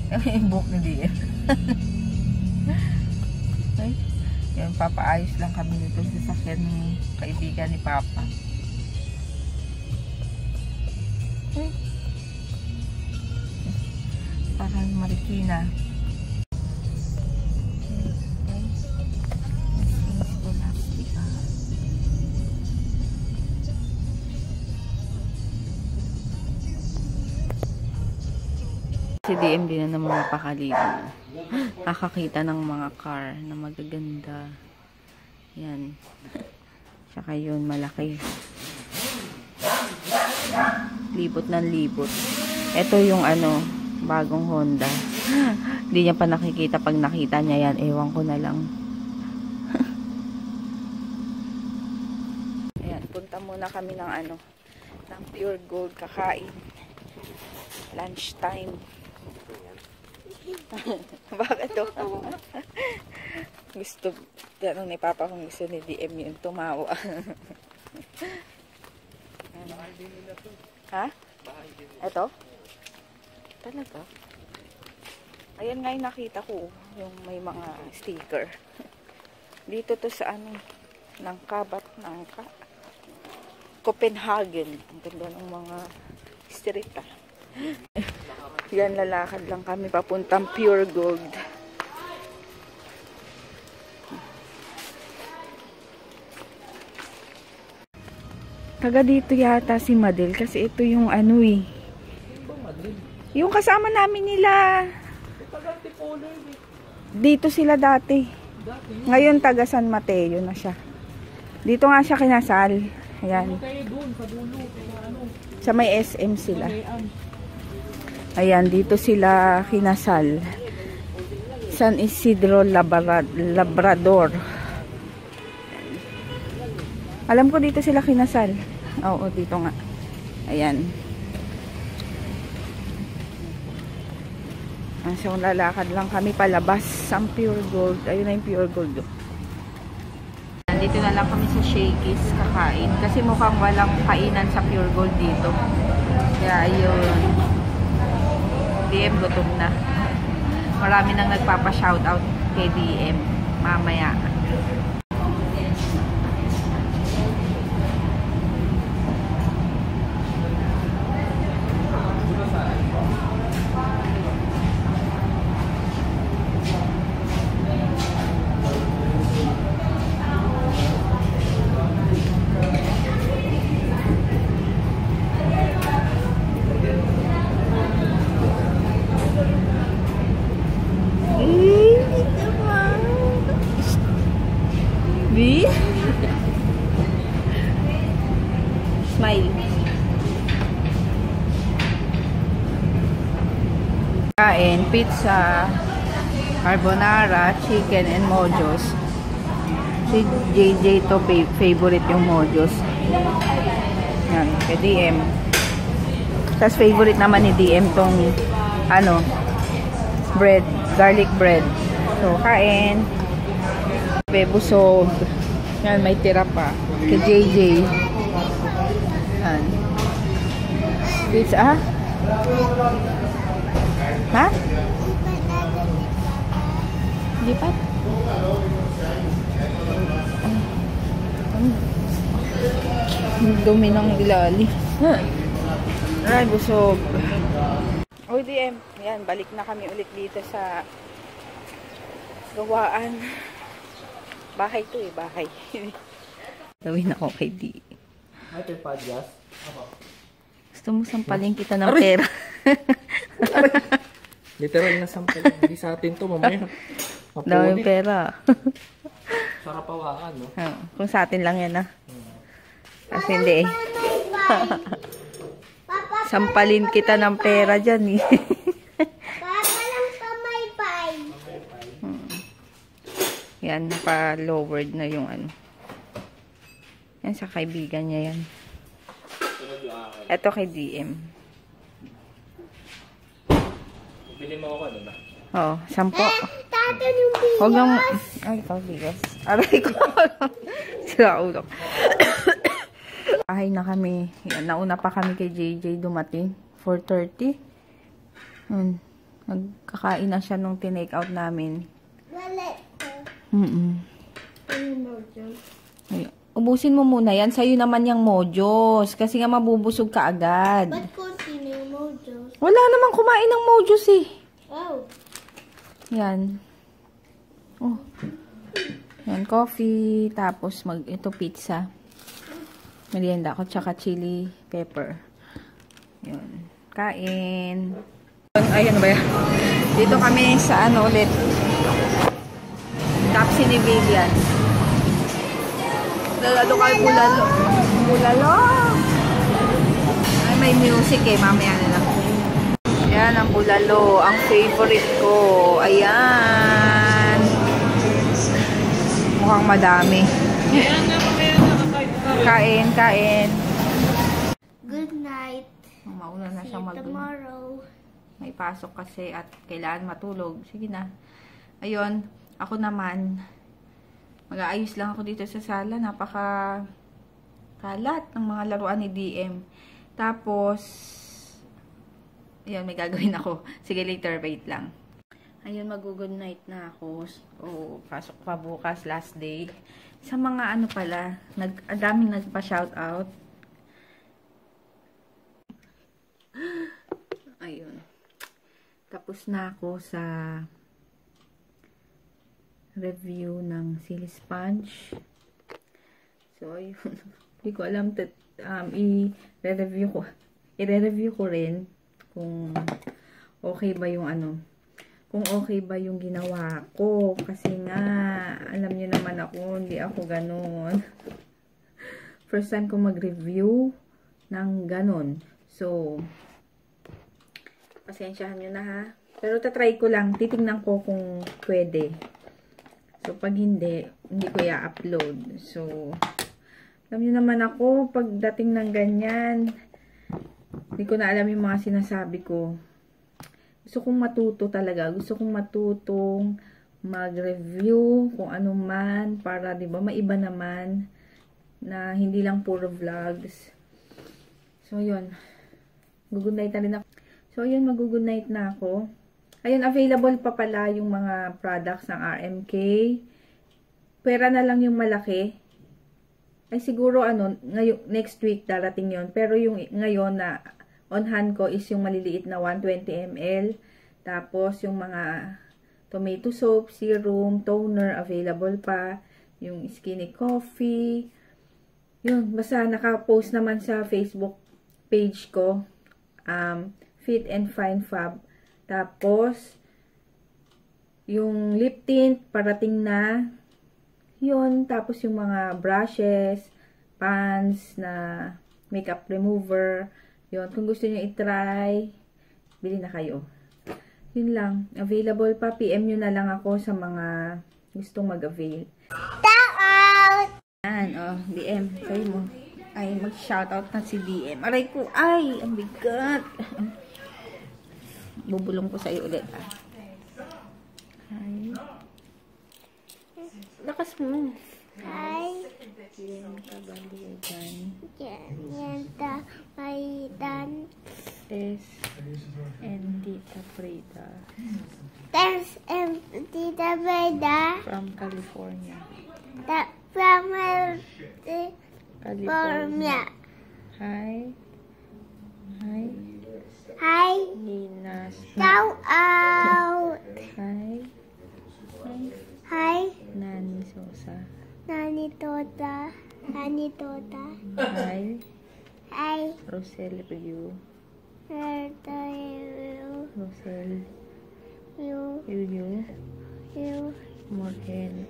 Yung buhok ni DM. Ay, yan, papaayos lang kami nito sa sasakyan ng kaibigan ni Papa. Ay. Parang Marikina. Si DM din na ng mga pakalibo. Nakakita ng mga car na magaganda. Yan. Tsaka yun, malaki. Libot ng libot. Ito yung ano, bagong Honda. Hindi niya pa nakikita. Pag nakita niya yan, ewan ko na lang. Ayan, punta muna kami ng ano, ng Pure Gold kakain. Lunch time. Bakit to? Gusto, ganun ni Papa kung gusto ni DM yun, tumawa. Ha? Ito? Talaga? Ayan nga yung nakita ko, yung may mga sticker. Dito to sa ano, ng Kabat, ng Copenhagen. Ang ganda ng mga street ah. Yan, lalakad lang kami papuntang Pure Gold. Taga dito yata si Madel kasi ito yung ano eh. Yung kasama namin nila. Dito sila dati. Ngayon taga San Mateo na siya. Dito nga siya kinasal. Ayan. Sa may SM sila. Ayan, dito sila kinasal. San Isidro Labrador. Alam ko dito sila kinasal. Oo, dito nga. Ayan. So, lalakad lang kami palabas sa Pure Gold. Ayun na yung Pure Gold. Dito na lang kami sa Shakey's kakain. Kasi mukhang walang kainan sa Pure Gold dito. Kaya, ayun. DM gutom na. Marami nang nagpapa-shoutout kay DM mamaya. Smile. Kain, pizza, carbonara, chicken, and mojos. Si JJ to favorite yung mojos. Yan, kay DM. Tapos favorite naman ni DM tong ano, bread, garlic bread. So, kain. Busog. Yan, may tira pa. Kay JJ. Yan. Pizza, ha? Ha? Lipat? Ang dumi ng ilali. Ay, busog. Oy, DM. Yan, balik na kami ulit dito sa gawaan. Bahay to eh, bahay. Gawin ako kay D. Ate Padjas. Gusto mo sampalin kita ng pera. Literal na sampal. Hindi sa atin to, mamaya. Daw yung pera. Sarap hawakan, no? Kung sa atin lang yan, ah. Kasi hindi eh. Sampalin kita ng pera dyan, eh. Papa lang pamaypay. Yan, naka-lowered na yung ano. Yan, sa kaibigan niya yan. Ito kay DM. Bili mo ako, ano na? Oo, 10. Tatan yung bigas. Huwag nang... Ay, ito, bigas. Aray ko. Sila ulo. Bahay na kami. Yan, nauna pa kami kay JJ dumating. 4:30. Nagkakain na siya nung tinake out namin. Wala ito. Ayun. Ubusin mo muna yan. Sa'yo naman yung mojos. Kasi nga mabubusog ka agad. Ba't konti na yung mojos? Wala namang kumain ng mojos eh. Oh. Yan. Oh. Yan, coffee. Tapos ito pizza. Merienda ko. Tsaka chili pepper. Yun. Kain. Ayun ba yan? Dito kami sa ano ulit. Taxi ni Vivian. Ano kayo bulalo? Bulalo! Ay, may music eh. Mamaya na lang. Yan ang bulalo. Ang favorite ko. Ayan. Mukhang madami. Kain, kain. Good night. Mauna na See siyang you tomorrow. May pasok kasi at kailangan matulog. Sige na. Ayun. Ako naman. Mag-aayos lang ako dito sa sala. Napaka kalat ng mga laruan ni DM. Tapos, ayun, may gagawin ako. Sige, later, wait lang. Ayun, mag-good night na ako. So, pasok pa bukas, last day. Sa mga ano pala, daming nagpa-shoutout. Ayun. Tapos na ako sa review ng Silly Sponge. So, ayun. Hindi ko alam. I-review ko rin kung okay ba yung ano. Kung okay ba yung ginawa ko. Kasi nga, alam nyo naman ako, hindi ako ganun. First time ko mag-review ng ganun. So, pasensyahan nyo na ha. Pero tatry ko lang. Titingnan ko kung pwede. So, pag hindi ko i-upload. So, alam nyo naman ako, pagdating ng ganyan, hindi ko na alam yung mga sinasabi ko. Gusto kong matuto talaga. Gusto kong matutong mag-review kung ano man para, di ba, maiba naman na hindi lang puro vlogs. So, yun. Good night na rin ako. So, yun, mag-good night na ako. Ayun, available pa pala yung mga products ng RMK. Pera na lang yung malaki. Ay, siguro, ngayon, next week darating yon. Pero yung ngayon na on hand ko is yung maliliit na 120 ml. Tapos, yung mga tomato soap, serum, toner, available pa. Yung skinny coffee. Yun, basta naka-post naman sa Facebook page ko. Fit and Fine Fab. Tapos, yung lip tint, parating na. Yun, tapos yung mga brushes, pans na makeup remover. Yun, kung gusto nyo i-try, bili na kayo. Yun lang. Available pa. PM nyo na lang ako sa mga gustong mag-avail. Yan, DM. Sabi mo. Ay, mag-shoutout na si DM. Aray ko, ay, ang bigat. Bubulong ko sa'yo ulit. Hi. Lakas mo. Hi. Yan kabaligan. Yan ta Maidan. Tess and Tita Frida. Thanks and Tita Frida. From California. From California. Hi. Hi. Hi. Nina. Shout out. Hi. Hi. Hi. Nani Sosa. Nani Tota. Nani Tota. Hi. Hi. Rosel Ryu. Rosel. You. Morgan.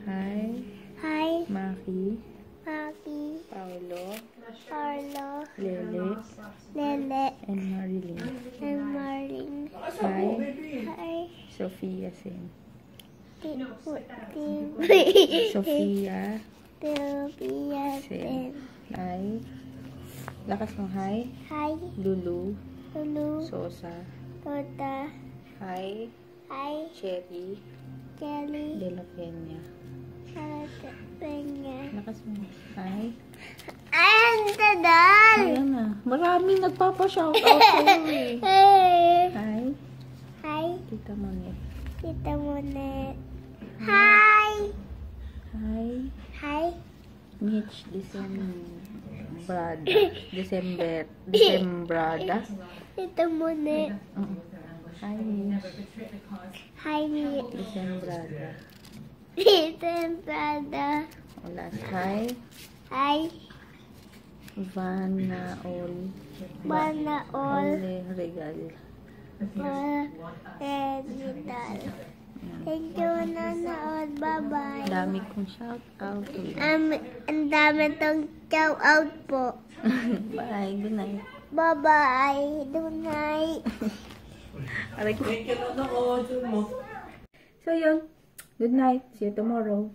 Hi. Hi. Maki. Maki. Paolo. Lele. And Marilyn. And Marlin. Hi. Hi. Sophia Sen. Sophia. Sophia Sen. Hi. Lakas mo, hi. Hi. Lulu. Sosa. Tota. Hi. Hi. Cherry. Kelly. De La Peña. Penya. Lakas mo. Hi. Ayan, tadal. Ayan na. Maraming nagpapa-shoutout sa'yo eh. Hey. Hi. Tita Monet. Tita Monet. Hi! Hi. Hi. Mitch Decembrada. Tita Monet. Hi, Mitch. Hi, Mitch. Decembrada. Decembrada. Ulas. Hi. Hi. Vanaol. Vanaol. Regal. Regal. Thank you, nanood. Bye-bye. Dami kong shout out. Ang dami tong shout out po. Bye. Good night. Bye-bye. Good night. Aray ko. Thank you, nanood mo. So yun. Good night. See you tomorrow.